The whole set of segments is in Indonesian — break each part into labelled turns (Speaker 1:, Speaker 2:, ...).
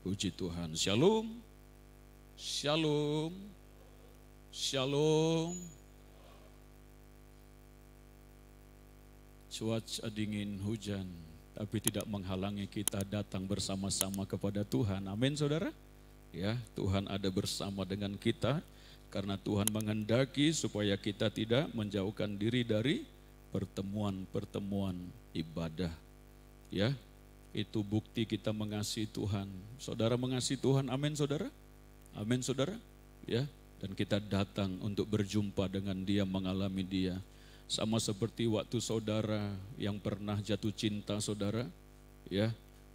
Speaker 1: Puji Tuhan. Shalom. Shalom. Shalom. Cuaca dingin hujan, tapi tidak menghalangi kita datang bersama-sama kepada Tuhan. Amin saudara. Ya, Tuhan ada bersama dengan kita karena Tuhan menghendaki supaya kita tidak menjauhkan diri dari pertemuan-pertemuan ibadah. Ya, itu bukti kita mengasihi Tuhan. Saudara mengasihi Tuhan, amin saudara? Amin saudara? Ya, dan kita datang untuk berjumpa dengan Dia, mengalami Dia. Sama seperti waktu saudara yang pernah jatuh cinta saudara, ya,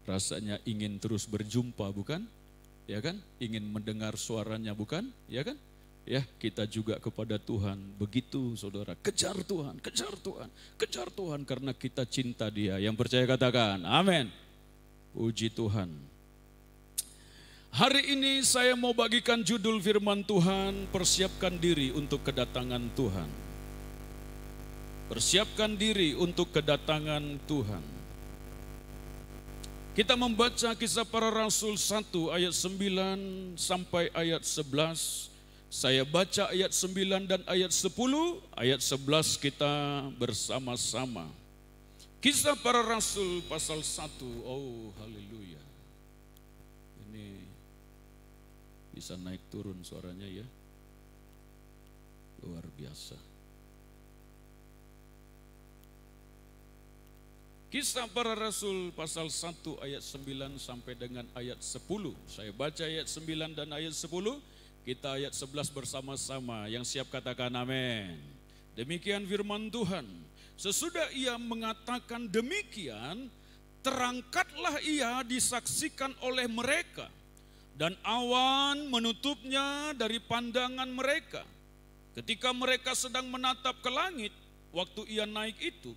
Speaker 1: rasanya ingin terus berjumpa bukan? Ya kan? Ingin mendengar suaranya bukan? Ya kan? Ya, kita juga kepada Tuhan begitu saudara, kejar Tuhan, kejar Tuhan, kejar Tuhan karena kita cinta Dia. Yang percaya katakan, amin. Puji Tuhan. Hari ini saya mau bagikan judul firman Tuhan, persiapkan diri untuk kedatangan Tuhan. Persiapkan diri untuk kedatangan Tuhan. Kita membaca Kisah Para Rasul 1 ayat 9 sampai ayat 11. Saya baca ayat 9 dan ayat 10, ayat 11 kita bersama-sama. Kisah Para Rasul pasal 1, oh haleluya. Ini bisa naik turun suaranya ya. Luar biasa. Kisah Para Rasul pasal 1 ayat 9 sampai dengan ayat 10. Saya baca ayat 9 dan ayat 10, kita ayat 11 bersama-sama. Yang siap katakan amin. Demikian firman Tuhan. Sesudah ia mengatakan demikian, terangkatlah ia disaksikan oleh mereka, dan awan menutupnya dari pandangan mereka. Ketika mereka sedang menatap ke langit, waktu ia naik itu,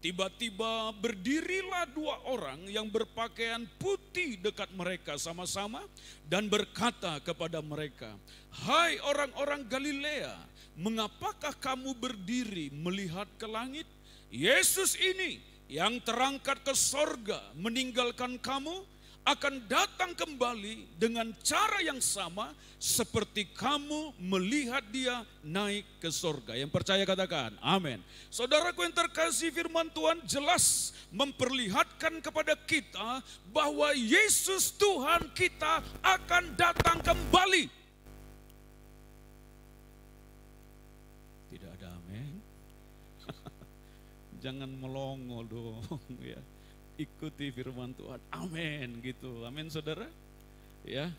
Speaker 1: tiba-tiba berdirilah dua orang yang berpakaian putih dekat mereka sama-sama dan berkata kepada mereka, "Hai orang-orang Galilea, mengapakah kamu berdiri melihat ke langit? Yesus ini yang terangkat ke sorga meninggalkan kamu akan datang kembali dengan cara yang sama seperti kamu melihat Dia naik ke sorga." Yang percaya katakan amin. Saudaraku yang terkasih, firman Tuhan jelas memperlihatkan kepada kita bahwa Yesus Tuhan kita akan datang kembali. Tidak ada amin. Jangan melongo dong ya. Ikuti firman Tuhan. Amin gitu. Amin saudara. Ya.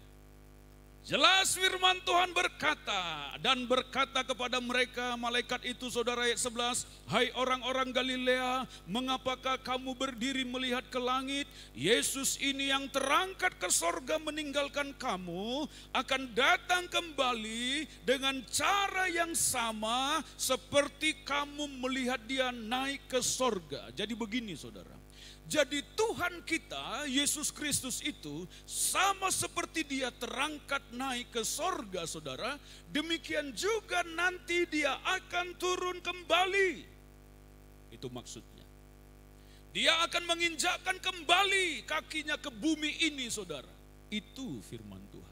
Speaker 1: Jelas firman Tuhan berkata dan berkata kepada mereka malaikat itu saudara ayat 11, "Hai orang-orang Galilea, mengapakah kamu berdiri melihat ke langit? Yesus ini yang terangkat ke sorga meninggalkan kamu akan datang kembali dengan cara yang sama seperti kamu melihat Dia naik ke sorga." Jadi begini saudara. Jadi Tuhan kita, Yesus Kristus itu sama seperti Dia terangkat naik ke sorga saudara, demikian juga nanti Dia akan turun kembali. Itu maksudnya. Dia akan menginjakkan kembali kakinya ke bumi ini saudara. Itu firman Tuhan.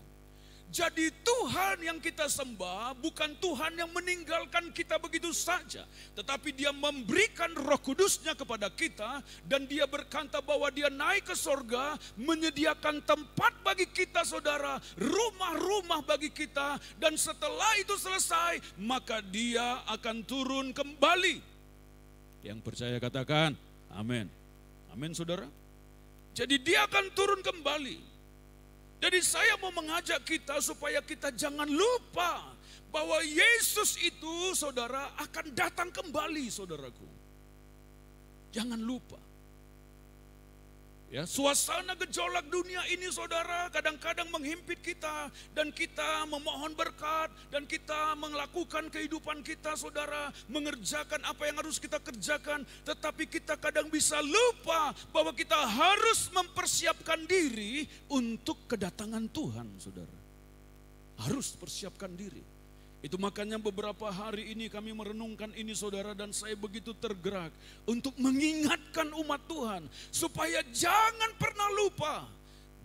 Speaker 1: Jadi Tuhan yang kita sembah bukan Tuhan yang meninggalkan kita begitu saja. Tetapi Dia memberikan Roh Kudusnya kepada kita. Dan Dia berkata bahwa Dia naik ke sorga, menyediakan tempat bagi kita saudara, rumah-rumah bagi kita. Dan setelah itu selesai, maka Dia akan turun kembali. Yang percaya katakan amin. Amin saudara. Jadi Dia akan turun kembali. Jadi saya mau mengajak kita supaya kita jangan lupa bahwa Yesus itu saudara akan datang kembali saudaraku. Jangan lupa. Ya, suasana gejolak dunia ini saudara kadang-kadang menghimpit kita dan kita memohon berkat dan kita melakukan kehidupan kita saudara, mengerjakan apa yang harus kita kerjakan, tetapi kita kadang bisa lupa bahwa kita harus mempersiapkan diri untuk kedatangan Tuhan saudara. Harus persiapkan diri. Itu makanya beberapa hari ini kami merenungkan ini saudara, dan saya begitu tergerak untuk mengingatkan umat Tuhan supaya jangan pernah lupa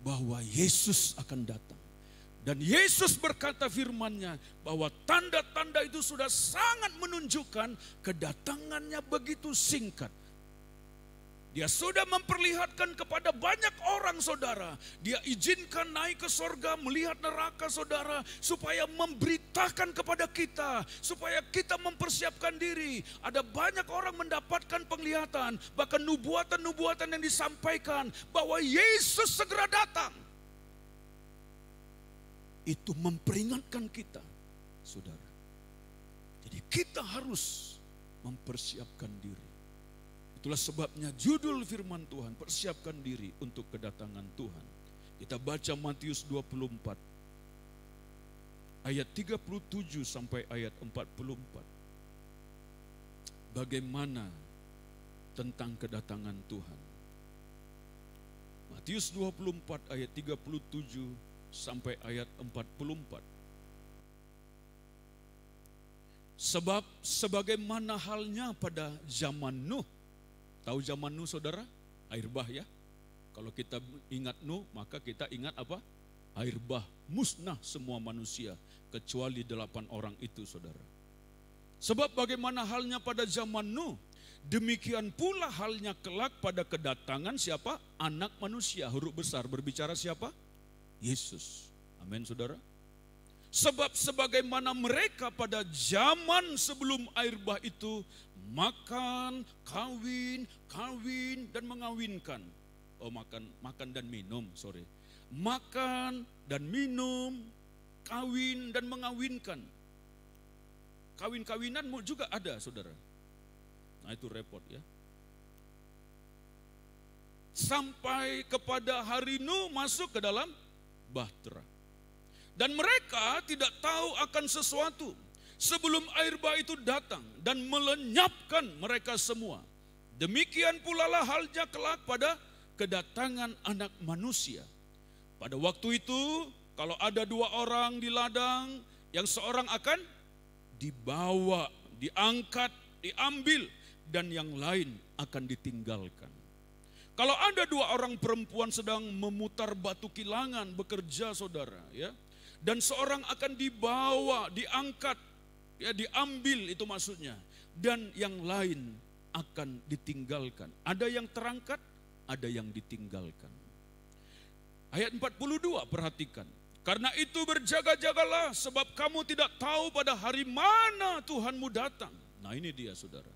Speaker 1: bahwa Yesus akan datang. Dan Yesus berkata firman-Nya bahwa tanda-tanda itu sudah sangat menunjukkan kedatangannya begitu singkat. Dia sudah memperlihatkan kepada banyak orang saudara. Dia izinkan naik ke sorga, melihat neraka saudara. Supaya memberitakan kepada kita. Supaya kita mempersiapkan diri. Ada banyak orang mendapatkan penglihatan. Bahkan nubuatan-nubuatan yang disampaikan. Bahwa Yesus segera datang. Itu memperingatkan kita saudara. Jadi kita harus mempersiapkan diri. Itulah sebabnya judul firman Tuhan, persiapkan diri untuk kedatangan Tuhan. Kita baca Matius 24, ayat 37 sampai ayat 44. Bagaimana tentang kedatangan Tuhan. Matius 24 ayat 37 sampai ayat 44. Sebab sebagaimana halnya pada zaman Nuh. Tahu zaman Nuh saudara? Air bah ya. Kalau kita ingat Nuh maka kita ingat apa? Air bah, musnah semua manusia. Kecuali 8 orang itu saudara. Sebab bagaimana halnya pada zaman Nuh. Demikian pula halnya kelak pada kedatangan siapa? Anak manusia, huruf besar, berbicara siapa? Yesus. Amin saudara. Sebab sebagaimana mereka pada zaman sebelum air bah itu makan, kawin, dan mengawinkan. Oh makan dan minum, sorry. Makan dan minum, kawin dan mengawinkan. Kawin-kawinan juga ada saudara. Nah itu repot ya. Sampai kepada hari Nuh masuk ke dalam bahtera. Dan mereka tidak tahu akan sesuatu sebelum air bah itu datang dan melenyapkan mereka semua. Demikian pula lah halnya kelak pada kedatangan anak manusia. Pada waktu itu kalau ada 2 orang di ladang, yang seorang akan dibawa, diangkat, diambil, dan yang lain akan ditinggalkan. Kalau ada 2 orang perempuan sedang memutar batu kilangan bekerja saudara ya. Dan seorang akan dibawa, diangkat, ya diambil itu maksudnya. Dan yang lain akan ditinggalkan. Ada yang terangkat, ada yang ditinggalkan. Ayat 42 perhatikan. Karena itu berjaga-jagalah sebab kamu tidak tahu pada hari mana Tuhanmu datang. Nah ini dia saudara.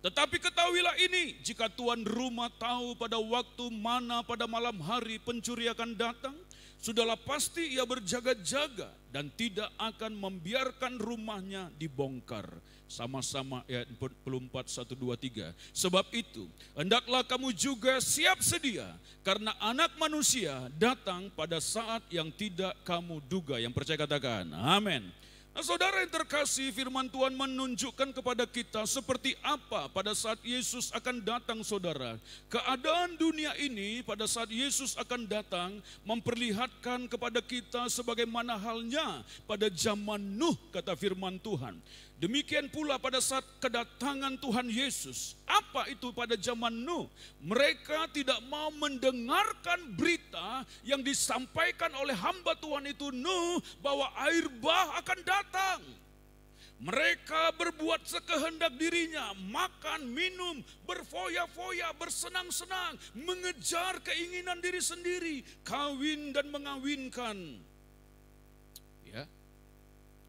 Speaker 1: Tetapi ketahuilah ini, jika tuan rumah tahu pada waktu mana pada malam hari pencuri akan datang, sudahlah pasti ia berjaga-jaga dan tidak akan membiarkan rumahnya dibongkar. Sama-sama ayat 44, 1, 2, 3. Sebab itu, hendaklah kamu juga siap sedia, karena anak manusia datang pada saat yang tidak kamu duga. Yang percaya katakan, amin. Nah saudara yang terkasih, firman Tuhan menunjukkan kepada kita seperti apa pada saat Yesus akan datang saudara. Keadaan dunia ini pada saat Yesus akan datang memperlihatkan kepada kita sebagaimana halnya pada zaman Nuh kata firman Tuhan. Demikian pula pada saat kedatangan Tuhan Yesus. Apa itu pada zaman Nuh? Mereka tidak mau mendengarkan berita yang disampaikan oleh hamba Tuhan itu Nuh bahwa air bah akan datang. Mereka berbuat sekehendak dirinya, makan, minum, berfoya-foya, bersenang-senang, mengejar keinginan diri sendiri, kawin dan mengawinkan. Ya.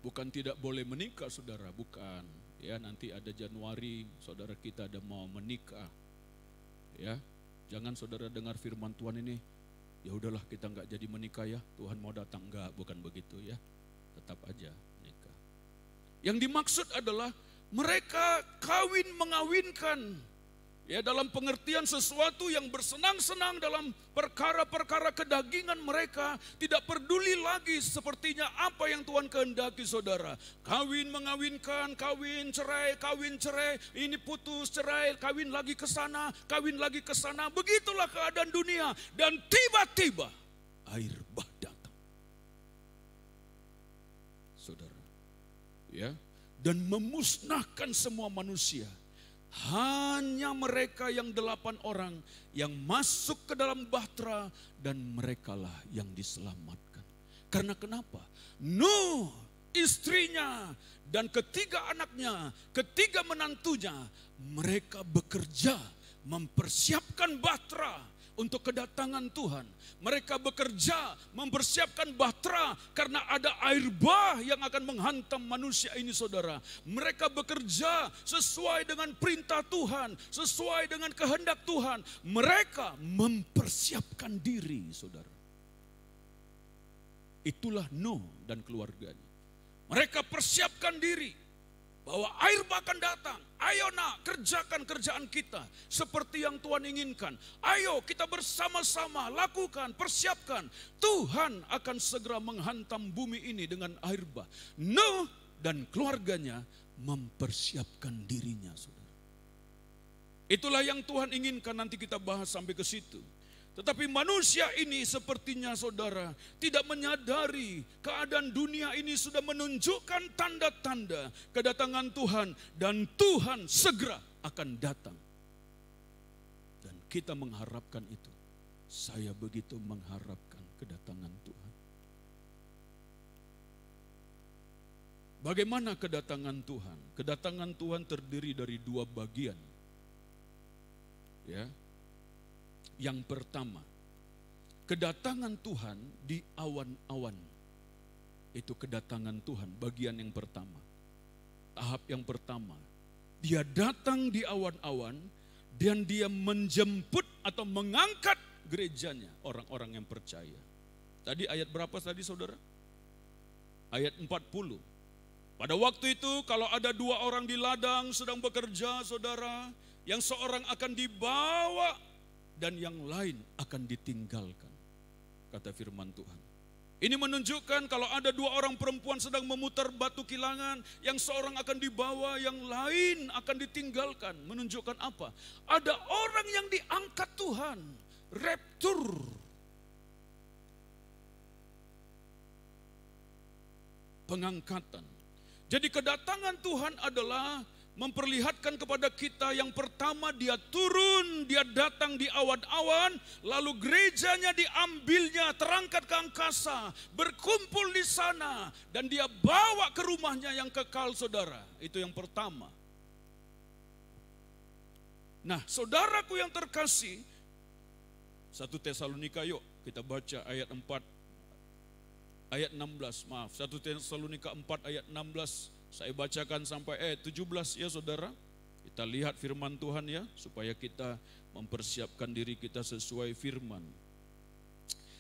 Speaker 1: Bukan tidak boleh menikah saudara, bukan. Ya, nanti ada Januari saudara kita ada mau menikah. Ya, jangan saudara dengar firman Tuhan ini, ya udahlah kita enggak jadi menikah ya, Tuhan mau datang, enggak, bukan begitu ya. Tetap aja menikah. Yang dimaksud adalah mereka kawin mengawinkan. Ya, dalam pengertian sesuatu yang bersenang-senang dalam perkara-perkara kedagingan mereka, tidak peduli lagi sepertinya apa yang Tuhan kehendaki saudara. Kawin mengawinkan, kawin cerai, ini putus cerai, kawin lagi ke sana, kawin lagi ke sana. Begitulah keadaan dunia dan tiba-tiba air bah datang. Saudara. Ya, dan memusnahkan semua manusia. hanya mereka yang 8 orang yang masuk ke dalam bahtera dan merekalah yang diselamatkan. Karena kenapa? Nuh, istrinya dan ketiga anaknya, ketiga menantunya, mereka bekerja mempersiapkan bahtera untuk kedatangan Tuhan. Mereka bekerja mempersiapkan bahtera karena ada air bah yang akan menghantam manusia ini, saudara. Mereka bekerja sesuai dengan perintah Tuhan, sesuai dengan kehendak Tuhan. Mereka mempersiapkan diri, saudara. Itulah Nuh dan keluarganya. Mereka persiapkan diri bahwa air bah akan datang. Ayo nak, kerjakan kerjaan kita seperti yang Tuhan inginkan. Ayo kita bersama-sama lakukan, persiapkan. Tuhan akan segera menghantam bumi ini dengan air bah. Nuh dan keluarganya mempersiapkan dirinya, saudara. Itulah yang Tuhan inginkan, nanti kita bahas sampai ke situ. Tetapi manusia ini sepertinya, saudara, tidak menyadari keadaan dunia ini sudah menunjukkan tanda-tanda kedatangan Tuhan. Dan Tuhan segera akan datang. Dan kita mengharapkan itu. Saya begitu mengharapkan kedatangan Tuhan. Bagaimana kedatangan Tuhan? Kedatangan Tuhan terdiri dari 2 bagian. Ya. Yang pertama, kedatangan Tuhan di awan-awan. Itu kedatangan Tuhan, bagian yang pertama. Tahap yang pertama, dia datang di awan-awan dan dia menjemput atau mengangkat gerejanya, orang-orang yang percaya. Tadi ayat berapa tadi, saudara? Ayat 40. Pada waktu itu kalau ada 2 orang di ladang sedang bekerja, saudara, yang seorang akan dibawa dan yang lain akan ditinggalkan, kata firman Tuhan. Ini menunjukkan kalau ada 2 orang perempuan sedang memutar batu kilangan, yang seorang akan dibawa, yang lain akan ditinggalkan. Menunjukkan apa? Ada orang yang diangkat Tuhan, raptur. Pengangkatan. Jadi kedatangan Tuhan adalah memperlihatkan kepada kita yang pertama dia turun, dia datang di awan-awan, lalu gerejanya diambilnya, terangkat ke angkasa, berkumpul di sana, dan dia bawa ke rumahnya yang kekal, saudara. Itu yang pertama. Nah, saudaraku yang terkasih, 1 Tesalonika, yuk kita baca ayat 4, ayat 16, maaf, 1 Tesalonika 4 ayat 16. Saya bacakan sampai ayat 17 ya, saudara. Kita lihat firman Tuhan ya, supaya kita mempersiapkan diri kita sesuai firman.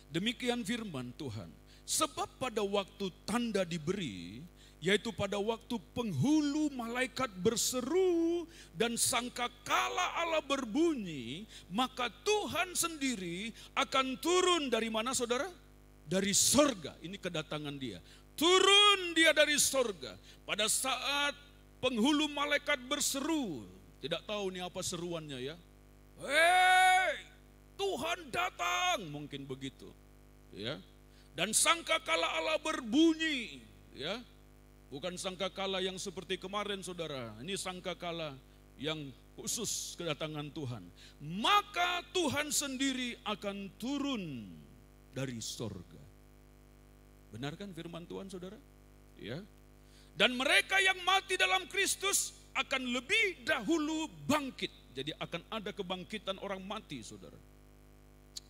Speaker 1: Demikian firman Tuhan. Sebab pada waktu tanda diberi, yaitu pada waktu penghulu malaikat berseru dan sangkakala Allah berbunyi, maka Tuhan sendiri akan turun dari mana, saudara? Dari sorga. Ini kedatangan dia. Turun dia dari sorga pada saat penghulu malaikat berseru. Tidak tahu nih apa seruannya ya. Hei, Tuhan datang, mungkin begitu. Ya. Dan sangkakala Allah berbunyi, ya. Bukan sangkakala yang seperti kemarin, saudara. Ini sangkakala yang khusus kedatangan Tuhan. Maka Tuhan sendiri akan turun dari sorga. Benar kan firman Tuhan, saudara? Ya. Dan mereka yang mati dalam Kristus akan lebih dahulu bangkit. Jadi akan ada kebangkitan orang mati, saudara.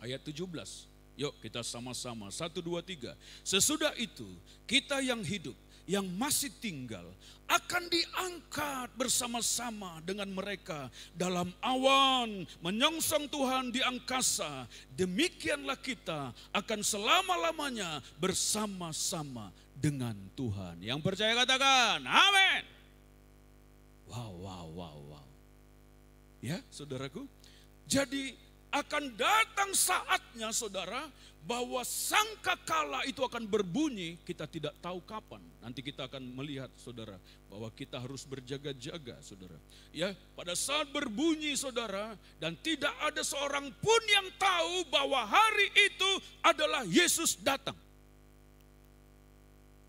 Speaker 1: Ayat 17. Yuk kita sama-sama. 1, 2, 3. Sesudah itu kita yang hidup, yang masih tinggal, akan diangkat bersama-sama dengan mereka dalam awan, menyongsong Tuhan di angkasa. Demikianlah kita akan selama-lamanya bersama-sama dengan Tuhan. Yang percaya katakan, amin. Wow, wow, wow, wow. Ya, saudaraku. Jadi akan datang saatnya, saudara, bahwa sangkakala itu akan berbunyi, kita tidak tahu kapan. Nanti kita akan melihat, saudara, bahwa kita harus berjaga-jaga, saudara. Ya, pada saat berbunyi, saudara, dan tidak ada seorang pun yang tahu bahwa hari itu adalah Yesus datang.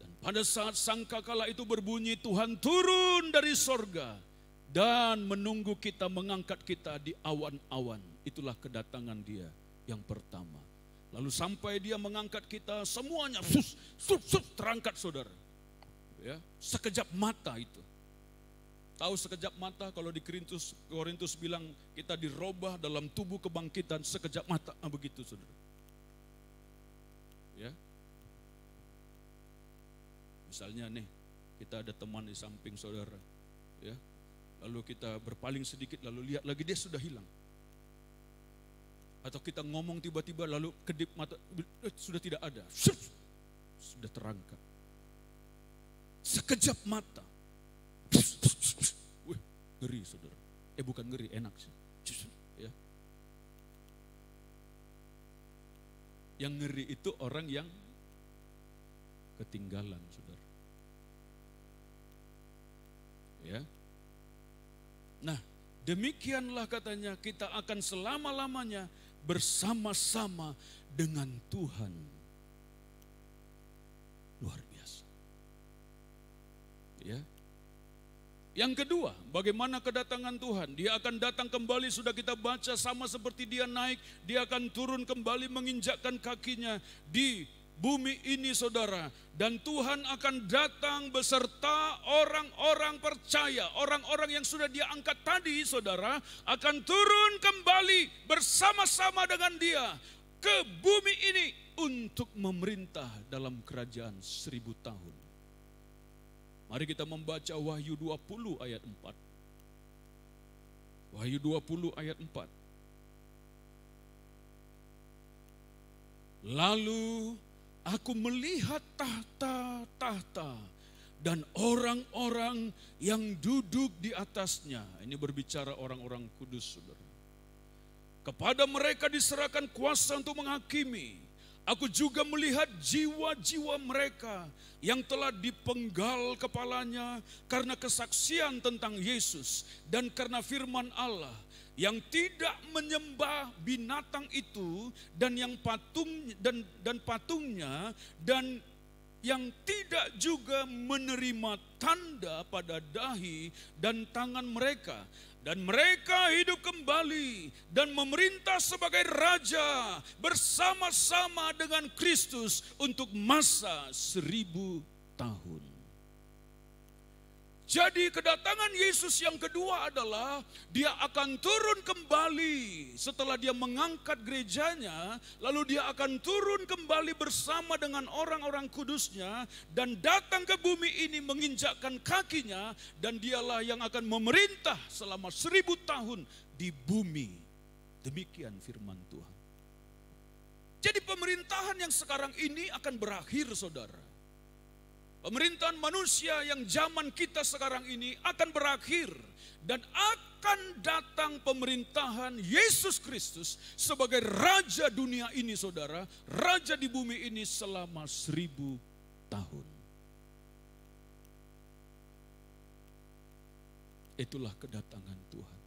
Speaker 1: Dan pada saat sangkakala itu berbunyi, Tuhan turun dari sorga. dan menunggu kita, mengangkat kita di awan-awan. Itulah kedatangan dia yang pertama. Lalu sampai dia mengangkat kita, semuanya terangkat saudara. Ya, sekejap mata itu. Tahu sekejap mata kalau di Korintus bilang kita dirubah dalam tubuh kebangkitan sekejap mata, begitu saudara. Ya. Misalnya nih, kita ada teman di samping saudara, ya. Lalu kita berpaling sedikit, lalu lihat lagi dia sudah hilang. Atau kita ngomong tiba-tiba lalu kedip mata, sudah tidak ada. Sudah terangkat. Sekejap mata. Wih, ngeri saudara. Bukan ngeri, enak sih. Ya. Yang ngeri itu orang yang ketinggalan saudara. Ya. Nah, demikianlah katanya kita akan selama-lamanya bersama-sama dengan Tuhan. Luar biasa. Ya. Yang kedua, bagaimana kedatangan Tuhan? Dia akan datang kembali, sudah kita baca, sama seperti dia naik, dia akan turun kembali menginjakkan kakinya di bumi ini saudara. Dan Tuhan akan datang beserta orang-orang percaya, orang-orang yang sudah dia angkat tadi saudara, akan turun kembali bersama-sama dengan dia ke bumi ini untuk memerintah dalam kerajaan 1000 tahun. Mari kita membaca Wahyu 20 ayat 4. Wahyu 20 ayat 4. Lalu aku melihat tahta-tahta dan orang-orang yang duduk di atasnya. Ini berbicara orang-orang kudus, saudara. Kepada mereka diserahkan kuasa untuk menghakimi. Aku juga melihat jiwa-jiwa mereka yang telah dipenggal kepalanya karena kesaksian tentang Yesus dan karena firman Allah, yang tidak menyembah binatang itu dan yang patungnya dan yang tidak juga menerima tanda pada dahi dan tangan mereka. Dan mereka hidup kembali dan memerintah sebagai raja bersama-sama dengan Kristus untuk masa 1000 tahun. Jadi kedatangan Yesus yang kedua adalah dia akan turun kembali setelah dia mengangkat gerejanya, lalu dia akan turun kembali bersama dengan orang-orang kudusnya dan datang ke bumi ini menginjakkan kakinya, dan dialah yang akan memerintah selama 1000 tahun di bumi. Demikian firman Tuhan. Jadi pemerintahan yang sekarang ini akan berakhir saudara. Pemerintahan manusia yang zaman kita sekarang ini akan berakhir dan akan datang pemerintahan Yesus Kristus sebagai raja dunia ini saudara, raja di bumi ini selama 1000 tahun. Itulah kedatangan Tuhan.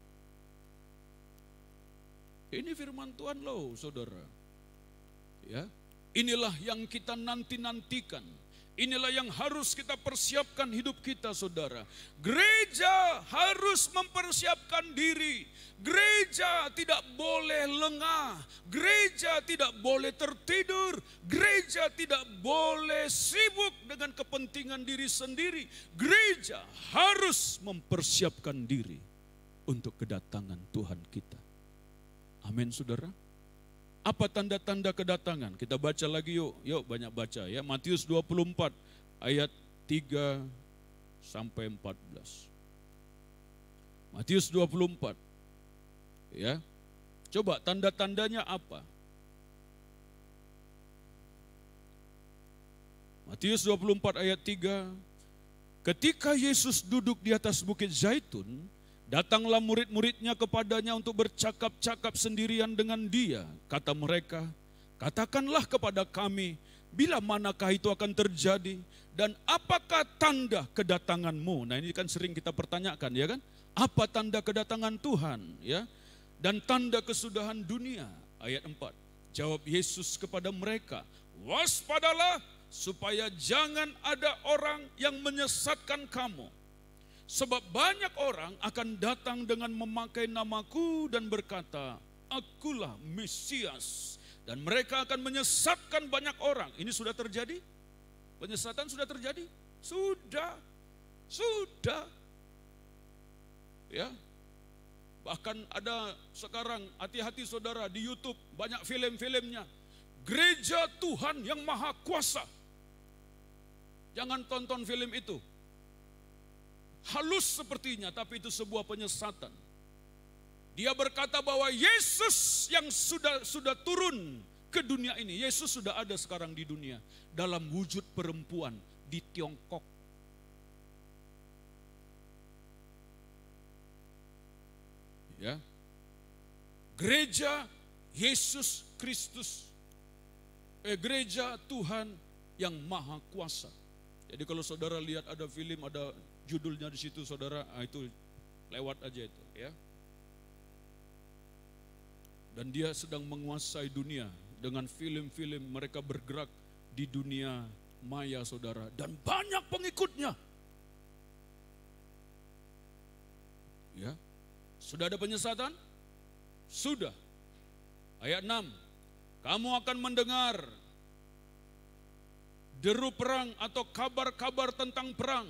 Speaker 1: Ini firman Tuhan loh saudara. Ya, inilah yang kita nanti-nantikan. Inilah yang harus kita persiapkan hidup kita saudara. Gereja harus mempersiapkan diri. Gereja tidak boleh lengah. Gereja tidak boleh tertidur. Gereja tidak boleh sibuk dengan kepentingan diri sendiri. Gereja harus mempersiapkan diri untuk kedatangan Tuhan kita. Amin saudara. Apa tanda-tanda kedatangan? Kita baca lagi yuk. Yuk banyak baca ya. Matius 24 ayat 3 sampai 14. Matius 24. Ya. Coba tanda-tandanya apa? Matius 24 ayat 3. Ketika Yesus duduk di atas bukit Zaitun, datanglah murid-muridnya kepadanya untuk bercakap-cakap sendirian dengan dia. Kata mereka, katakanlah kepada kami, bila manakah itu akan terjadi? Dan apakah tanda kedatanganmu? Nah ini kan sering kita pertanyakan ya kan. Apa tanda kedatangan Tuhan? Ya. Dan tanda kesudahan dunia. Ayat 4. Jawab Yesus kepada mereka, waspadalah supaya jangan ada orang yang menyesatkan kamu. Sebab banyak orang akan datang dengan memakai namaku dan berkata, akulah Mesias. Dan mereka akan menyesatkan banyak orang. Ini sudah terjadi? Penyesatan sudah terjadi? Sudah. Ya. Bahkan ada sekarang, hati-hati saudara, di YouTube banyak film-filmnya. Gereja Tuhan yang Maha Kuasa. Jangan tonton film itu. Halus sepertinya, tapi itu sebuah penyesatan. Dia berkata bahwa Yesus yang sudah turun ke dunia ini, Yesus sudah ada sekarang di dunia dalam wujud perempuan di Tiongkok. Ya. Gereja Yesus Kristus. Gereja Tuhan yang Maha Kuasa. Jadi kalau saudara lihat ada film, ada judulnya di situ saudara, itu lewat aja itu, ya. Dan dia sedang menguasai dunia dengan film-film, mereka bergerak di dunia maya saudara, dan banyak pengikutnya. Ya. Sudah ada penyesatan? Sudah. Ayat 6. Kamu akan mendengar deru perang atau kabar-kabar tentang perang.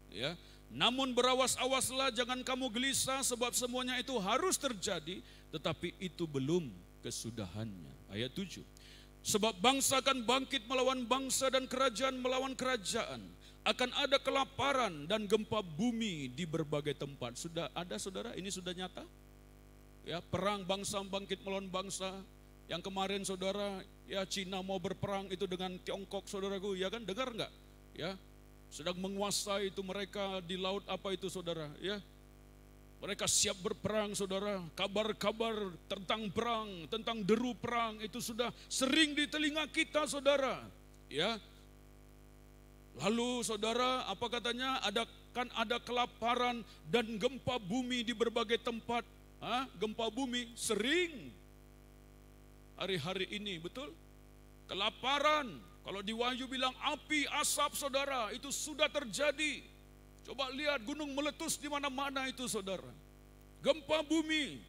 Speaker 1: Ya. Namun berawas-awaslah, jangan kamu gelisah, sebab semuanya itu harus terjadi, tetapi itu belum kesudahannya. Ayat 7. Sebab bangsa akan bangkit melawan bangsa dan kerajaan melawan kerajaan. Akan ada kelaparan dan gempa bumi di berbagai tempat. Sudah ada saudara, ini sudah nyata. Ya, perang bangsa bangkit melawan bangsa. Yang kemarin saudara, ya Cina mau berperang itu dengan Tiongkok saudaraku, ya kan, dengar enggak? Ya, sedang menguasai itu mereka di laut apa itu saudara, ya. Mereka siap berperang saudara, kabar-kabar tentang perang, tentang deru perang itu sudah sering di telinga kita saudara. Ya. Lalu saudara, apa katanya, akan ada kelaparan dan gempa bumi di berbagai tempat. Gempa bumi sering hari-hari ini, betul? Kelaparan, kalau di Wahyu bilang api, asap saudara, itu sudah terjadi. Coba lihat gunung meletus di mana-mana itu saudara. Gempa bumi.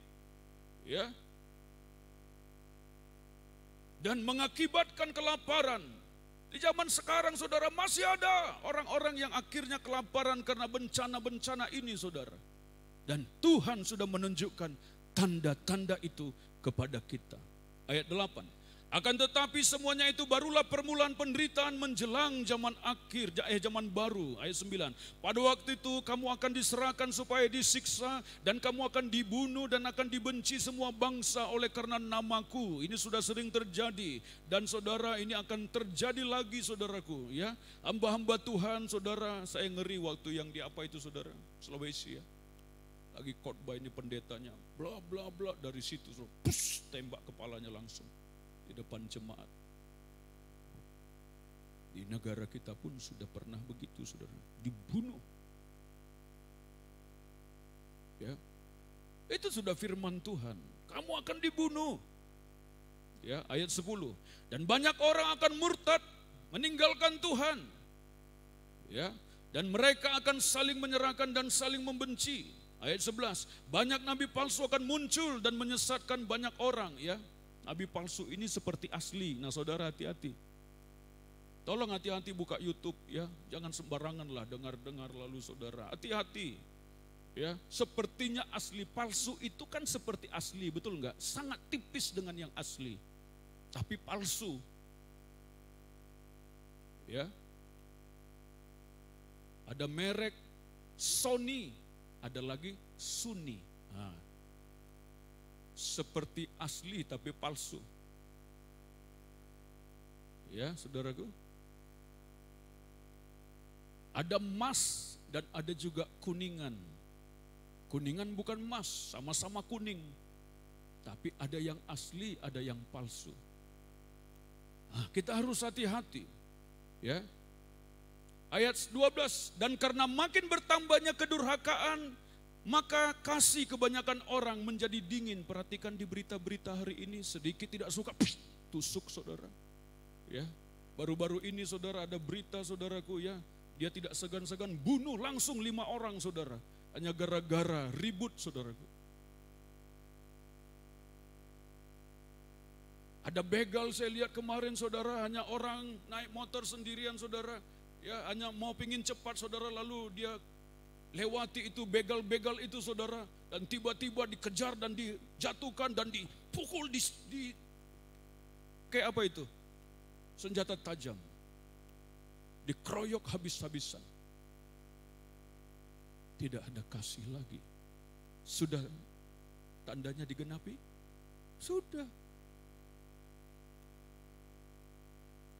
Speaker 1: Ya. Dan mengakibatkan kelaparan. Di zaman sekarang saudara masih ada orang-orang yang akhirnya kelaparan karena bencana-bencana ini saudara. Dan Tuhan sudah menunjukkan tanda-tanda itu kepada kita. Ayat 8. Akan tetapi semuanya itu barulah permulaan penderitaan menjelang zaman akhir, zaman baru. Ayat 9. Pada waktu itu kamu akan diserahkan supaya disiksa, dan kamu akan dibunuh dan akan dibenci semua bangsa oleh karena namaku. Ini sudah sering terjadi, dan saudara ini akan terjadi lagi saudaraku. Ya, hamba-hamba Tuhan saudara, saya ngeri waktu yang di apa itu saudara, Sulawesi ya. Lagi khotbah ini pendetanya, bla bla bla, dari situ pus, tembak kepalanya langsung di depan jemaat. Di negara kita pun sudah pernah begitu saudara, dibunuh. Ya, itu sudah firman Tuhan, kamu akan dibunuh. Ya, ayat 10. Dan banyak orang akan murtad, meninggalkan Tuhan. Ya, dan mereka akan saling menyerahkan dan saling membenci. Ayat 11. Banyak nabi palsu akan muncul dan menyesatkan banyak orang. Ya, nabi palsu ini seperti asli. Nah saudara hati-hati. Tolong hati-hati buka YouTube ya. Jangan sembarangan lah dengar-dengar lalu saudara. Hati-hati. Ya, sepertinya asli. Palsu itu kan seperti asli, betul enggak? Sangat tipis dengan yang asli. Tapi palsu. Ya. Ada merek Sony, ada lagi Sunni. Seperti asli tapi palsu. Ya, saudaraku. Ada emas dan ada juga kuningan. Kuningan bukan emas, sama-sama kuning. Tapi ada yang asli, ada yang palsu. Kita harus hati-hati. Ya. Ayat 12, dan karena makin bertambahnya kedurhakaan, maka kasih kebanyakan orang menjadi dingin. Perhatikan di berita-berita hari ini, sedikit tidak suka, tusuk saudara. Ya, baru-baru ini saudara ada berita saudaraku ya, dia tidak segan-segan bunuh langsung 5 orang saudara. Hanya gara-gara ribut saudaraku. Ada begal saya lihat kemarin saudara, hanya orang naik motor sendirian saudara. Ya, hanya mau pingin cepat saudara, lalu dia lewati itu begal-begal itu saudara. Dan tiba-tiba dikejar dan dijatuhkan dan dipukul di kayak apa itu? Senjata tajam. Dikeroyok habis-habisan. Tidak ada kasih lagi. Sudah tandanya digenapi? Sudah.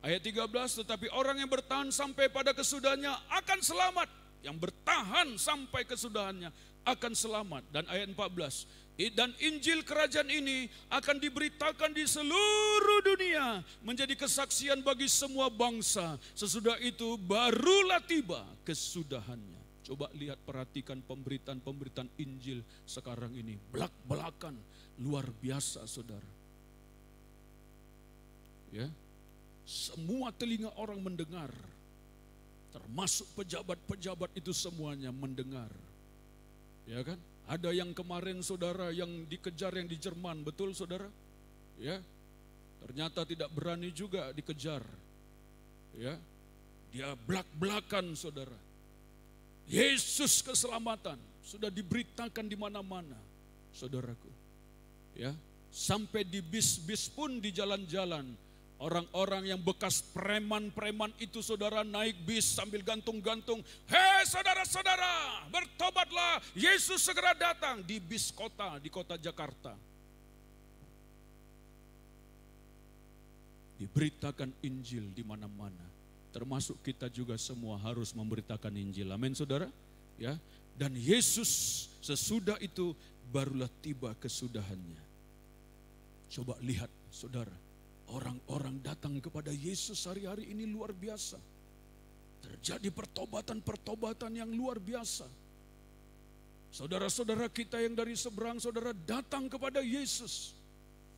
Speaker 1: Ayat 13, tetapi orang yang bertahan sampai pada kesudahannya akan selamat. Yang bertahan sampai kesudahannya akan selamat. Dan ayat 14, dan Injil kerajaan ini akan diberitakan di seluruh dunia, menjadi kesaksian bagi semua bangsa. Sesudah itu barulah tiba kesudahannya. Coba lihat, perhatikan pemberitaan Injil sekarang ini. Belak-belakan, luar biasa saudara. Ya, semua telinga orang mendengar. Termasuk pejabat-pejabat itu semuanya mendengar. Ya kan? Ada yang kemarin saudara yang dikejar yang di Jerman, betul saudara? Ya. Ternyata tidak berani juga dikejar. Ya. Dia belak-belakan saudara. Yesus keselamatan sudah diberitakan di mana-mana, saudaraku. Ya, sampai di bis-bis pun di jalan-jalan, orang-orang yang bekas preman-preman itu saudara naik bis sambil gantung-gantung, "Hei saudara-saudara, bertobatlah, Yesus segera datang," di bis kota, di kota Jakarta. Diberitakan Injil di mana-mana. Termasuk kita juga semua harus memberitakan Injil. Amin saudara. Ya. Dan Yesus sesudah itu barulah tiba kesudahannya. Coba lihat saudara. Orang-orang datang kepada Yesus hari-hari ini luar biasa. Terjadi pertobatan-pertobatan yang luar biasa. Saudara-saudara kita yang dari seberang saudara datang kepada Yesus.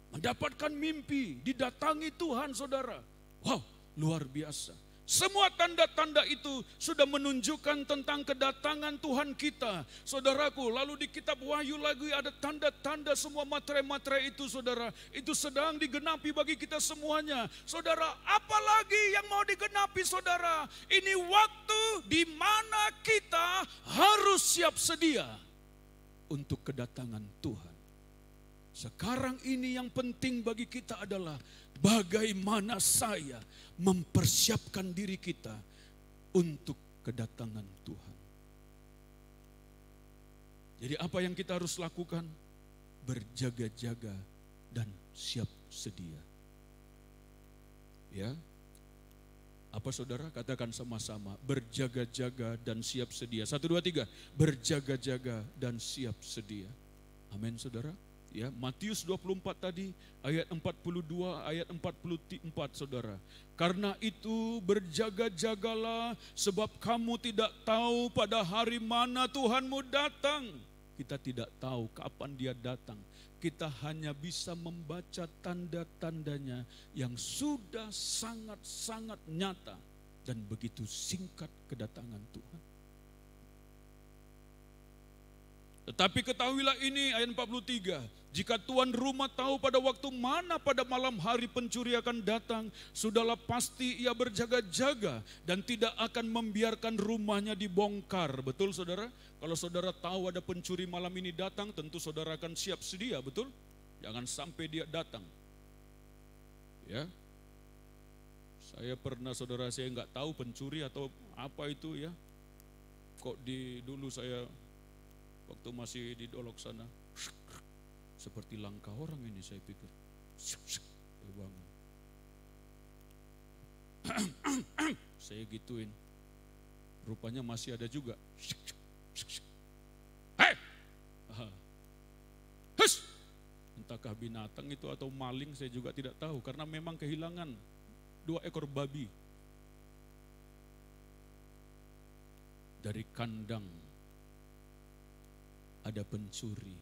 Speaker 1: Mendapatkan mimpi, didatangi Tuhan saudara. Wow, luar biasa. Semua tanda-tanda itu sudah menunjukkan tentang kedatangan Tuhan kita, saudaraku. Lalu di kitab Wahyu lagi ada tanda-tanda semua materai-materai itu, saudara. Itu sedang digenapi bagi kita semuanya. Saudara, apalagi yang mau digenapi, saudara? Ini waktu di mana kita harus siap sedia untuk kedatangan Tuhan. Sekarang ini yang penting bagi kita adalah bagaimana saya mempersiapkan diri kita untuk kedatangan Tuhan. Jadi apa yang kita harus lakukan? Berjaga-jaga dan siap sedia. Ya. Apa saudara? Katakan sama-sama. Berjaga-jaga dan siap sedia. 1, 2, 3. Berjaga-jaga dan siap sedia. Amin saudara. Ya, Matius 24 tadi ayat 42 ayat 44 saudara. Karena itu berjaga-jagalah sebab kamu tidak tahu pada hari mana Tuhanmu datang. Kita tidak tahu kapan dia datang. Kita hanya bisa membaca tanda-tandanya yang sudah sangat-sangat nyata dan begitu singkat kedatangan Tuhan. Tetapi ketahuilah ini ayat 43, jika tuan rumah tahu pada waktu mana pada malam hari pencuri akan datang, sudahlah pasti ia berjaga-jaga dan tidak akan membiarkan rumahnya dibongkar. Betul saudara? Kalau saudara tahu ada pencuri malam ini datang, tentu saudara akan siap sedia, betul? Jangan sampai dia datang. Ya. Saya pernah saudara, saya nggak tahu pencuri atau apa itu ya. Kok dulu saya waktu masih di Dolok sana, seperti langkah orang ini saya pikir. Saya bangun. Saya gituin. Rupanya masih ada juga. Hei! Hus! Entahkah binatang itu atau maling, saya juga tidak tahu. Karena memang kehilangan 2 ekor babi dari kandang. Ada pencuri.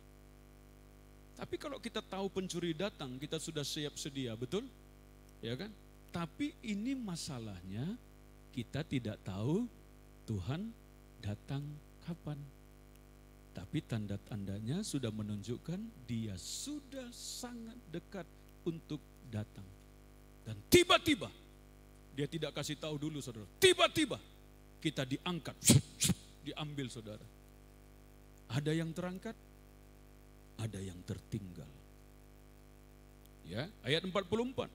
Speaker 1: Tapi kalau kita tahu pencuri datang, kita sudah siap sedia, betul? Ya kan? Tapi ini masalahnya kita tidak tahu Tuhan datang kapan. Tapi tanda-tandanya sudah menunjukkan dia sudah sangat dekat untuk datang. Dan tiba-tiba, dia tidak kasih tahu dulu saudara, tiba-tiba kita diangkat, diambil saudara. Ada yang terangkat, ada yang tertinggal. Ya, ayat 44.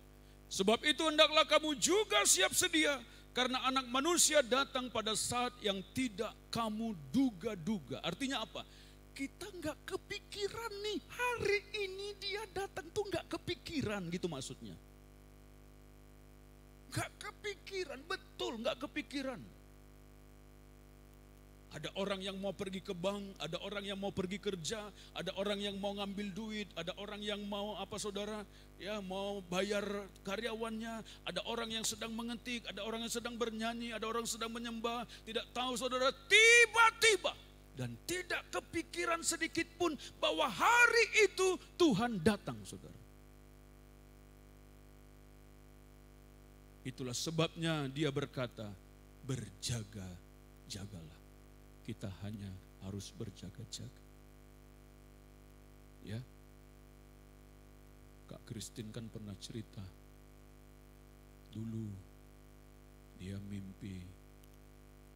Speaker 1: Sebab itu hendaklah kamu juga siap sedia, karena anak manusia datang pada saat yang tidak kamu duga-duga. Artinya apa? Kita nggak kepikiran nih, hari ini dia datang tuh nggak kepikiran gitu maksudnya. Nggak kepikiran, betul nggak kepikiran. Ada orang yang mau pergi ke bank, ada orang yang mau pergi kerja, ada orang yang mau ngambil duit, ada orang yang mau apa saudara, ya mau bayar karyawannya, ada orang yang sedang mengetik, ada orang yang sedang bernyanyi, ada orang yang sedang menyembah, tidak tahu saudara, tiba-tiba dan tidak kepikiran sedikit pun bahwa hari itu Tuhan datang saudara. Itulah sebabnya dia berkata, berjaga-jagalah. Kita hanya harus berjaga-jaga. Ya. Kak Christine kan pernah cerita. Dulu dia mimpi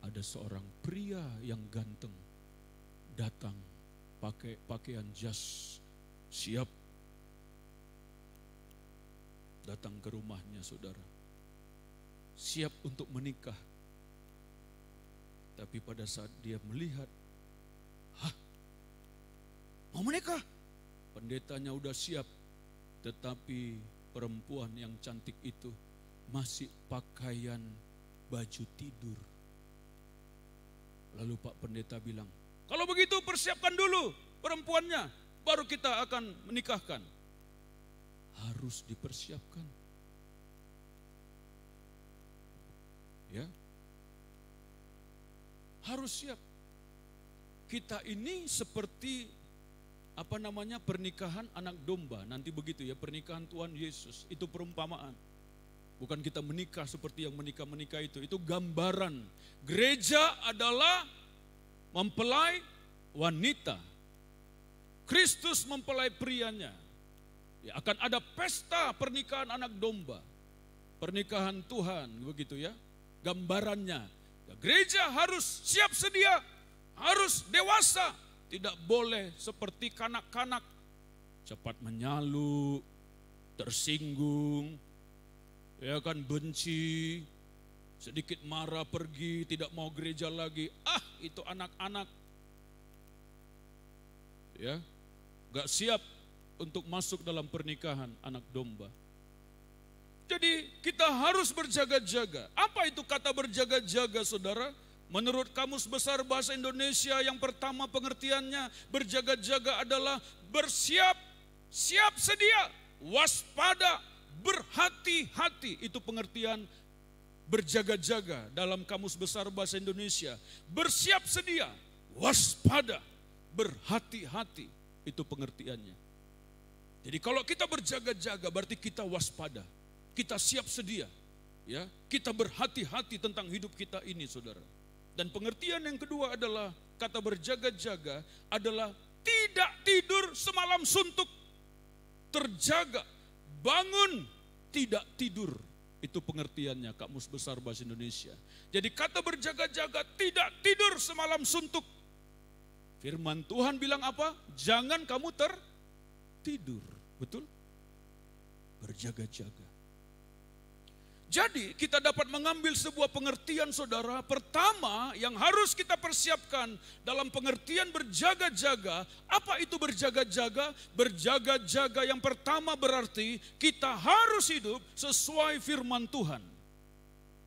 Speaker 1: ada seorang pria yang ganteng datang pakai pakaian jas, siap datang ke rumahnya saudara. Siap untuk menikah. Tapi pada saat dia melihat, mau menikah? Pendetanya udah siap, tetapi perempuan yang cantik itu masih pakaian baju tidur. Lalu Pak Pendeta bilang, kalau begitu persiapkan dulu perempuannya, baru kita akan menikahkan. Harus dipersiapkan. Ya. Harus siap. Kita ini seperti pernikahan anak domba. Nanti begitu ya, pernikahan Tuhan Yesus. Itu perumpamaan. Bukan kita menikah seperti yang menikah-menikah itu. Itu gambaran. Gereja adalah mempelai wanita. Kristus mempelai prianya. Ya, akan ada pesta pernikahan anak domba. Pernikahan Tuhan, begitu ya. Gambarannya. Gereja harus siap sedia, harus dewasa, tidak boleh seperti kanak-kanak, cepat menyalu, tersinggung, ya kan, benci, sedikit marah pergi, tidak mau gereja lagi. Itu anak-anak, ya, gak siap untuk masuk dalam pernikahan anak domba. Jadi kita harus berjaga-jaga. Apa itu kata berjaga-jaga saudara? Menurut Kamus Besar Bahasa Indonesia yang pertama pengertiannya, berjaga-jaga adalah bersiap, siap sedia, waspada, berhati-hati. Itu pengertian berjaga-jaga dalam Kamus Besar Bahasa Indonesia. Bersiap sedia, waspada, berhati-hati. Itu pengertiannya. Jadi kalau kita berjaga-jaga berarti kita waspada. Kita siap sedia, ya. Kita berhati-hati tentang hidup kita ini, saudara. Dan pengertian yang kedua adalah kata berjaga-jaga adalah tidak tidur semalam suntuk, terjaga, bangun, tidak tidur. Itu pengertiannya Kamus Besar Bahasa Indonesia. Jadi kata berjaga-jaga tidak tidur semalam suntuk. Firman Tuhan bilang apa? Jangan kamu tertidur, betul? Berjaga-jaga. Jadi kita dapat mengambil sebuah pengertian saudara. Pertama yang harus kita persiapkan dalam pengertian berjaga-jaga. Apa itu berjaga-jaga? Berjaga-jaga yang pertama berarti kita harus hidup sesuai firman Tuhan.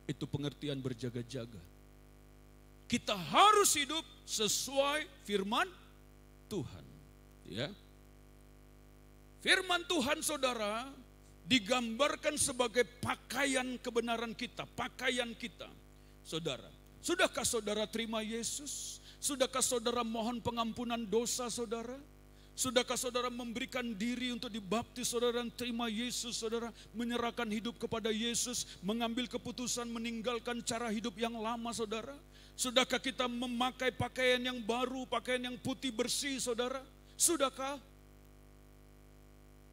Speaker 1: Itu pengertian berjaga-jaga. Kita harus hidup sesuai firman Tuhan. Ya. Firman Tuhan saudara digambarkan sebagai pakaian kebenaran kita, pakaian kita. Saudara, sudahkah saudara terima Yesus? Sudahkah saudara mohon pengampunan dosa saudara? Sudahkah saudara memberikan diri untuk dibaptis saudara dan terima Yesus saudara? Menyerahkan hidup kepada Yesus, mengambil keputusan meninggalkan cara hidup yang lama saudara? Sudahkah kita memakai pakaian yang baru, pakaian yang putih bersih, saudara? Sudahkah?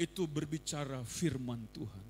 Speaker 1: Itu berbicara firman Tuhan.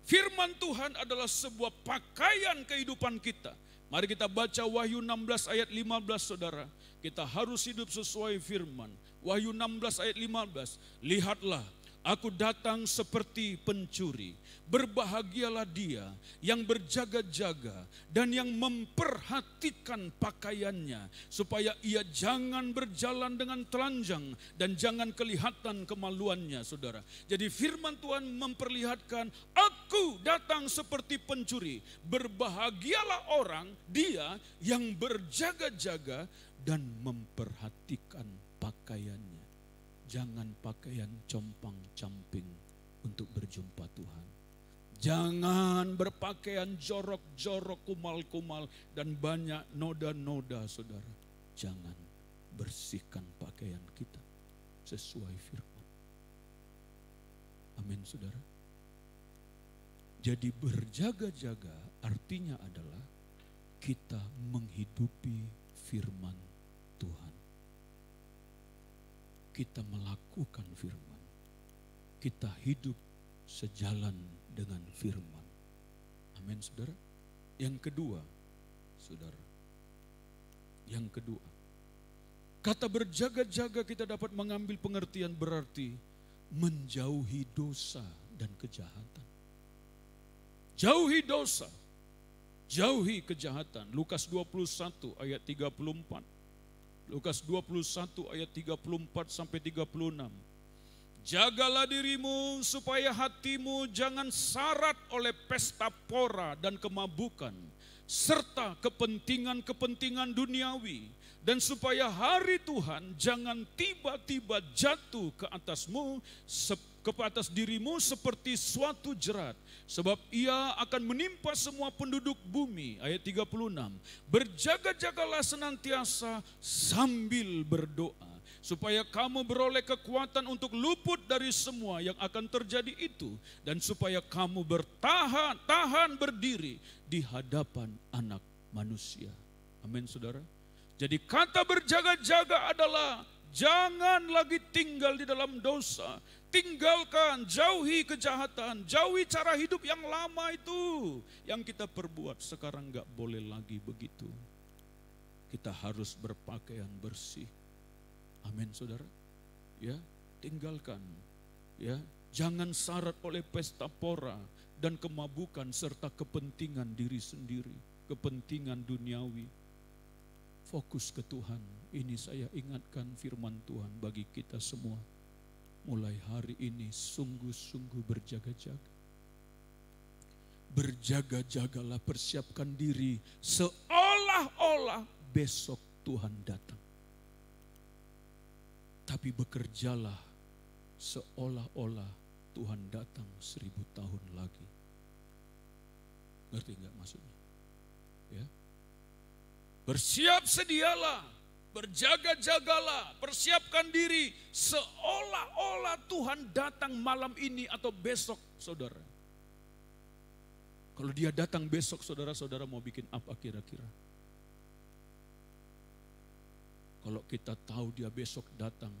Speaker 1: Firman Tuhan adalah sebuah pakaian kehidupan kita. Mari kita baca Wahyu 16 ayat 15, saudara. Kita harus hidup sesuai firman. Wahyu 16 ayat 15. Lihatlah, aku datang seperti pencuri. Berbahagialah dia yang berjaga-jaga dan yang memperhatikan pakaiannya, supaya ia jangan berjalan dengan telanjang dan jangan kelihatan kemaluannya, saudara. Jadi firman Tuhan memperlihatkan, aku datang seperti pencuri. Berbahagialah orang, dia yang berjaga-jaga dan memperhatikan pakaiannya. Jangan pakaian compang-camping untuk berjumpa Tuhan. Jangan berpakaian jorok-jorok, kumal-kumal, dan banyak noda-noda, saudara. Jangan, bersihkan pakaian kita sesuai firman. Amin, saudara. Jadi berjaga-jaga artinya adalah kita menghidupi firman Tuhan. Kita melakukan firman. Kita hidup sejalan dengan firman. Amin, saudara. Yang kedua, saudara. Yang kedua, kata berjaga-jaga kita dapat mengambil pengertian berarti menjauhi dosa dan kejahatan. Jauhi dosa, jauhi kejahatan. Lukas 21 ayat 34. Lukas 21 ayat 34 sampai 36. Jagalah dirimu supaya hatimu jangan syarat oleh pesta pora dan kemabukan, serta kepentingan-kepentingan duniawi, dan supaya hari Tuhan jangan tiba-tiba jatuh ke atasmu, ke atas dirimu seperti suatu jerat, sebab ia akan menimpa semua penduduk bumi. Ayat 36. Berjaga-jagalah senantiasa sambil berdoa, supaya kamu beroleh kekuatan untuk luput dari semua yang akan terjadi itu, dan supaya kamu tahan berdiri di hadapan Anak Manusia. Amin, saudara. Jadi kata berjaga-jaga adalah jangan lagi tinggal di dalam dosa. Tinggalkan, jauhi kejahatan, jauhi cara hidup yang lama itu. Yang kita perbuat sekarang gak boleh lagi begitu. Kita harus berpakaian bersih. Amin, saudara. Ya, tinggalkan. Ya, jangan syarat oleh pesta pora dan kemabukan serta kepentingan diri sendiri, kepentingan duniawi. Fokus ke Tuhan. Ini saya ingatkan firman Tuhan bagi kita semua. Mulai hari ini sungguh-sungguh berjaga-jaga. Berjaga-jagalah, persiapkan diri seolah-olah besok Tuhan datang. Tapi bekerjalah seolah-olah Tuhan datang 1000 tahun lagi. Ngerti enggak maksudnya? Ya. Bersiap sedialah, berjaga-jagalah, persiapkan diri seolah-olah Tuhan datang malam ini atau besok, saudara. Kalau dia datang besok, saudara-saudara mau bikin apa kira-kira? Kalau kita tahu dia besok datang,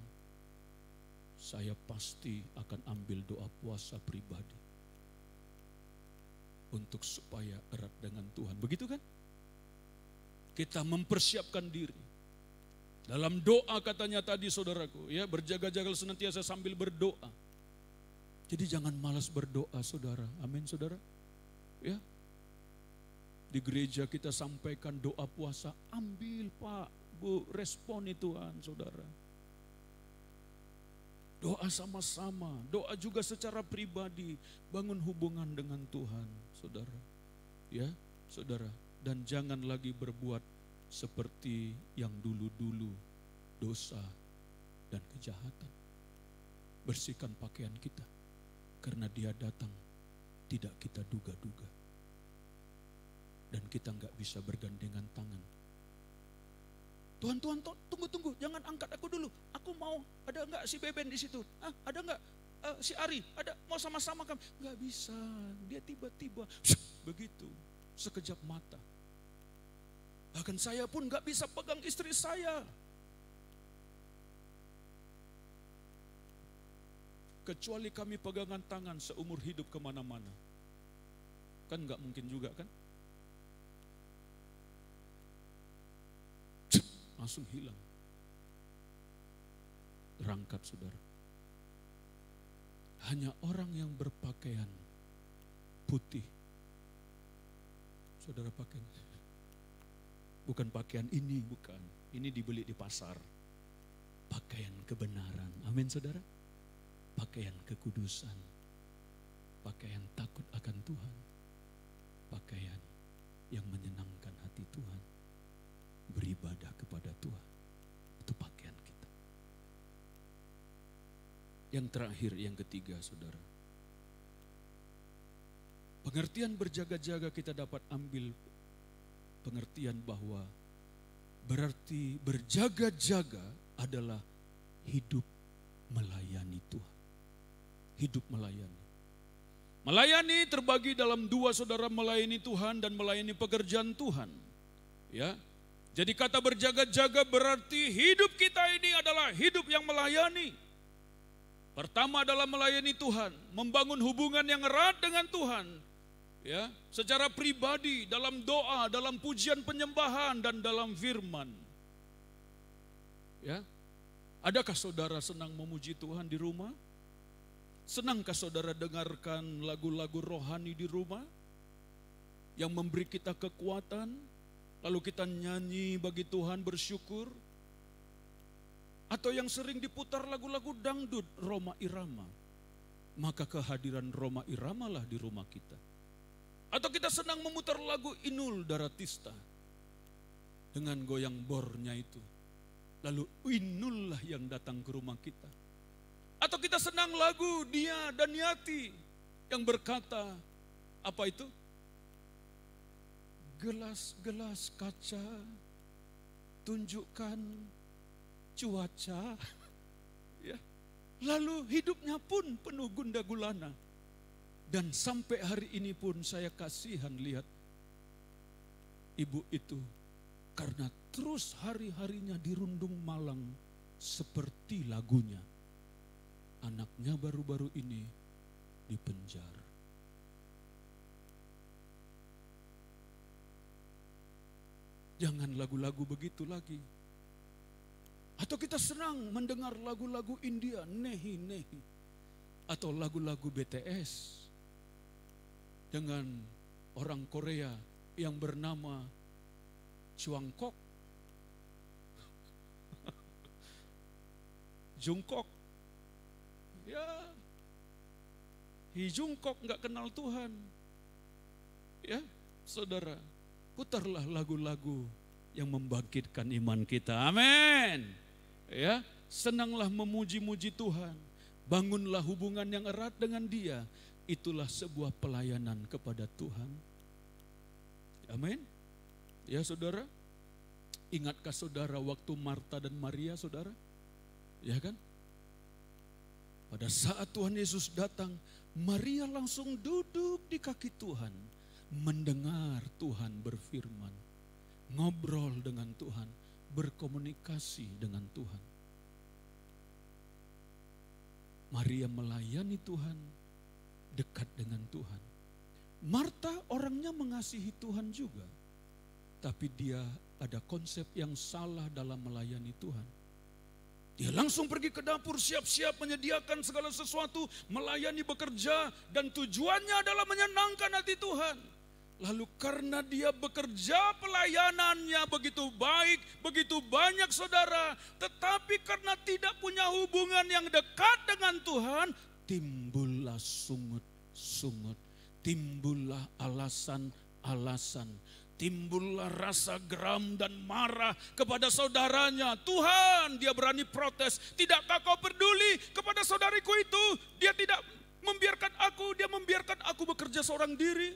Speaker 1: saya pasti akan ambil doa puasa pribadi untuk supaya erat dengan Tuhan. Begitu kan? Kita mempersiapkan diri. Dalam doa katanya tadi, saudaraku, ya, berjaga-jaga senantiasa sambil berdoa. Jadi jangan malas berdoa, saudara. Amin, saudara. Ya. Di gereja kita sampaikan doa puasa, ambil Pak, Bu, responi Tuhan, saudara. Doa sama-sama, doa juga secara pribadi, bangun hubungan dengan Tuhan, saudara. Ya, saudara. Dan jangan lagi berbuat seperti yang dulu-dulu, dosa dan kejahatan. Bersihkan pakaian kita, karena dia datang tidak kita duga-duga. Dan kita nggak bisa bergandengan tangan. Tuhan, tunggu, jangan angkat aku dulu. Aku mau, ada enggak si Beben di situ? Ada enggak si Ari? Ada, mau sama-sama kan? Enggak bisa, dia tiba-tiba begitu, sekejap mata. Bahkan saya pun gak bisa pegang istri saya. Kecuali kami pegangan tangan seumur hidup kemana-mana. Kan gak mungkin juga kan? Langsung hilang. Rangkap saudara. Hanya orang yang berpakaian putih. Saudara pakai. Bukan pakaian ini, bukan. Ini dibeli di pasar. Pakaian kebenaran. Amin saudara. Pakaian kekudusan. Pakaian takut akan Tuhan. Pakaian yang menyenangkan hati Tuhan. Beribadah kepada Tuhan. Itu pakaian kita. Yang terakhir, yang ketiga saudara. Pengertian berjaga-jaga kita dapat ambil pengertian bahwa berarti berjaga-jaga adalah hidup melayani Tuhan. Hidup melayani. Melayani terbagi dalam dua saudara, melayani Tuhan dan melayani pekerjaan Tuhan. Ya. Jadi kata berjaga-jaga berarti hidup kita ini adalah hidup yang melayani. Pertama adalah melayani Tuhan, membangun hubungan yang erat dengan Tuhan. Ya, secara pribadi, dalam doa, dalam pujian penyembahan dan dalam firman. Ya. Adakah saudara senang memuji Tuhan di rumah? Senangkah saudara dengarkan lagu-lagu rohani di rumah yang memberi kita kekuatan, lalu kita nyanyi bagi Tuhan bersyukur? Atau yang sering diputar lagu-lagu dangdut, Roma Irama? Maka kehadiran Roma Irama lah di rumah kita. Atau kita senang memutar lagu Inul Daratista dengan goyang bornya itu. Lalu Inul lah yang datang ke rumah kita. Atau kita senang lagu Dia dan Yati yang berkata, apa itu? Gelas-gelas kaca, tunjukkan cuaca. Ya. Lalu hidupnya pun penuh gundah gulana. Dan sampai hari ini pun saya kasihan lihat ibu itu. Karena terus hari-harinya dirundung malang seperti lagunya. Anaknya baru-baru ini dipenjara. Jangan lagu-lagu begitu lagi. Atau kita senang mendengar lagu-lagu India, nehi-nehi. Atau lagu-lagu BTS. Dengan orang Korea yang bernama Jungkook. Jungkook. Ya, Jungkook nggak kenal Tuhan. Ya, saudara, putarlah lagu-lagu yang membangkitkan iman kita. Amin. Ya, senanglah memuji-muji Tuhan. Bangunlah hubungan yang erat dengan Dia. Itulah sebuah pelayanan kepada Tuhan. Amin. Ya saudara, ingatkah saudara waktu Marta dan Maria saudara? Ya kan? Pada saat Tuhan Yesus datang, Maria langsung duduk di kaki Tuhan. Mendengar Tuhan berfirman. Ngobrol dengan Tuhan. Berkomunikasi dengan Tuhan. Maria melayani Tuhan. Dekat dengan Tuhan. Marta orangnya mengasihi Tuhan juga. Tapi dia ada konsep yang salah dalam melayani Tuhan. Dia langsung pergi ke dapur, siap-siap menyediakan segala sesuatu, melayani, bekerja, dan tujuannya adalah menyenangkan hati Tuhan. Lalu karena dia bekerja pelayanannya begitu baik, begitu banyak saudara, tetapi karena tidak punya hubungan yang dekat dengan Tuhan, timbullah sungut-sungut, timbullah alasan-alasan. Timbullah rasa geram dan marah kepada saudaranya. Tuhan, dia berani protes. Tidakkah kau peduli kepada saudariku itu? Dia tidak membiarkan aku, dia membiarkan aku bekerja seorang diri.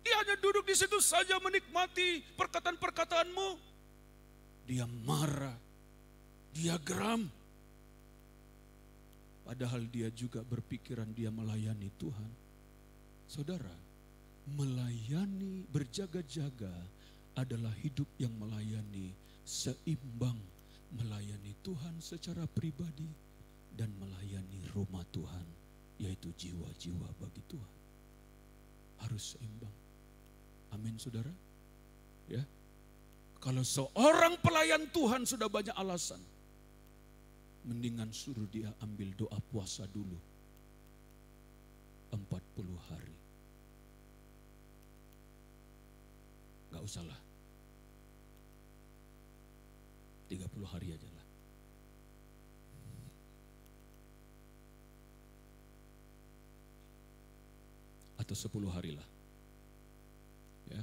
Speaker 1: Dia hanya duduk di situ saja menikmati perkataan-perkataanmu. Dia marah, dia geram. Padahal dia juga berpikiran dia melayani Tuhan. Saudara, melayani, berjaga-jaga adalah hidup yang melayani, seimbang, melayani Tuhan secara pribadi dan melayani rumah Tuhan, yaitu jiwa-jiwa bagi Tuhan. Harus seimbang. Amin saudara. Ya. Kalau seorang pelayan Tuhan sudah banyak alasan, mendingan suruh dia ambil doa puasa dulu 40 hari. Gak usah lah, 30 hari aja lah. Atau 10 hari lah. Ya.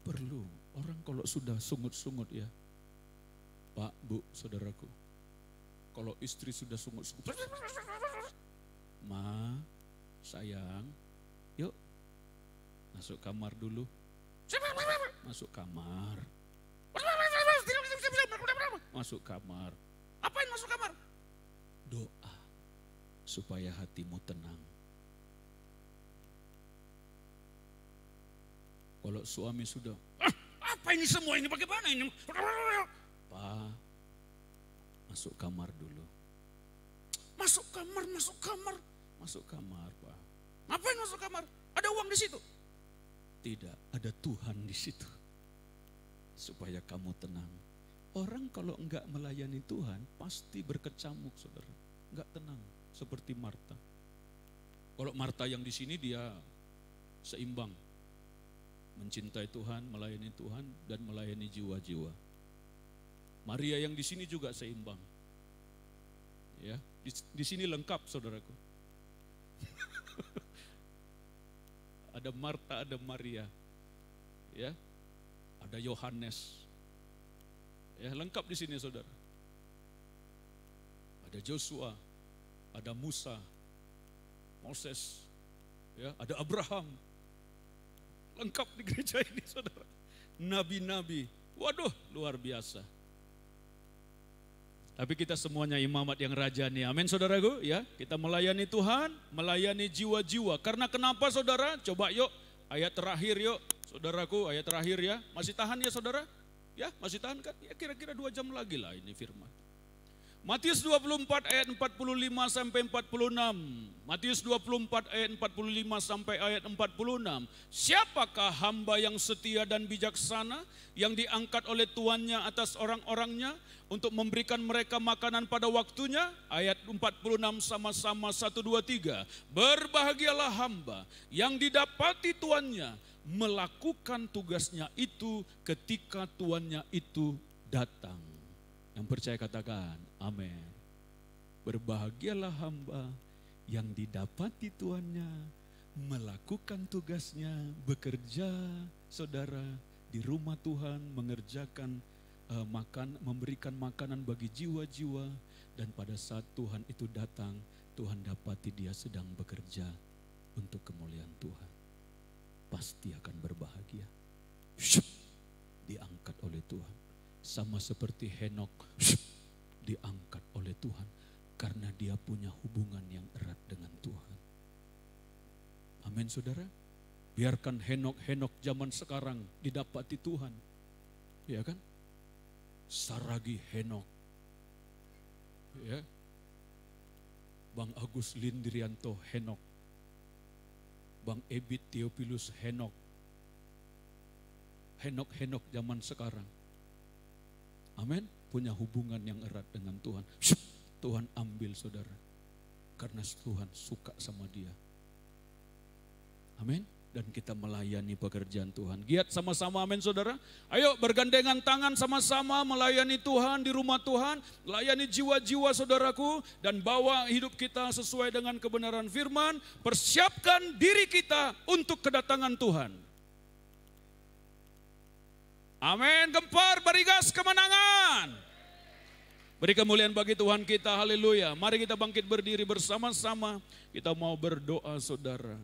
Speaker 1: Perlu orang kalau sudah sungut-sungut ya, Pak, Bu, saudaraku, kalau istri sudah sungut-sungut, Ma, sayang, yuk masuk kamar dulu. Masuk kamar. Masuk kamar. Apain masuk kamar? Doa supaya hatimu tenang. Kalau suami sudah, apa ini semua ini, bagaimana ini? Pak, masuk kamar dulu. Masuk kamar, masuk kamar. Masuk kamar, Pak. Ngapain masuk kamar? Ada uang di situ? Tidak, ada Tuhan di situ. Supaya kamu tenang. Orang kalau enggak melayani Tuhan, pasti berkecamuk, saudara. Enggak tenang, seperti Marta. Kalau Marta yang di sini dia seimbang. Mencintai Tuhan, melayani Tuhan, dan melayani jiwa-jiwa. Maria yang di sini juga seimbang. Ya, di sini lengkap, saudaraku. Ada Marta, ada Maria, ya, ada Yohanes, ya, lengkap di sini, saudara. Ada Joshua, ada Musa, Moses, ya, ada Abraham. Lengkap di gereja ini, saudara. Nabi-nabi, waduh, luar biasa. Tapi kita semuanya imamat yang rajani. Amin saudaraku, ya. Kita melayani Tuhan, melayani jiwa-jiwa. Karena kenapa saudara? Coba yuk, ayat terakhir yuk. Saudaraku, ayat terakhir ya. Masih tahan ya saudara? Ya, masih tahan kan? Ya kira-kira 2 jam lagi lah ini firman. Matius 24 ayat 45 sampai 46. Matius 24 ayat 45 sampai ayat 46. Siapakah hamba yang setia dan bijaksana yang diangkat oleh tuannya atas orang-orangnya untuk memberikan mereka makanan pada waktunya? Ayat 46 sama-sama 1, 2, 3. Berbahagialah hamba yang didapati tuannya melakukan tugasnya itu ketika tuannya itu datang. Yang percaya katakan amin. Berbahagialah hamba yang didapati tuannya melakukan tugasnya, bekerja saudara di rumah Tuhan, mengerjakan memberikan makanan bagi jiwa-jiwa, dan pada saat Tuhan itu datang, Tuhan dapati dia sedang bekerja untuk kemuliaan Tuhan. Pasti akan berbahagia. Diangkat oleh Tuhan. Sama seperti Henok diangkat oleh Tuhan karena dia punya hubungan yang erat dengan Tuhan. Amin saudara. Biarkan Henok zaman sekarang didapati Tuhan. Ya kan? Saragi Henok. Ya. Bang Agus Lindrianto Henok. Bang Ebit Theophilus Henok. Henok zaman sekarang. Amin, punya hubungan yang erat dengan Tuhan. Tuhan ambil saudara, karena Tuhan suka sama dia. Amin, dan kita melayani pekerjaan Tuhan. Giat sama-sama, amin saudara. Ayo bergandengan tangan sama-sama melayani Tuhan di rumah Tuhan. Layani jiwa-jiwa saudaraku, dan bawa hidup kita sesuai dengan kebenaran firman. Persiapkan diri kita untuk kedatangan Tuhan. Amin, gempar, berigas kemenangan. Beri kemuliaan bagi Tuhan kita, haleluya. Mari kita bangkit berdiri bersama-sama. Kita mau berdoa saudara.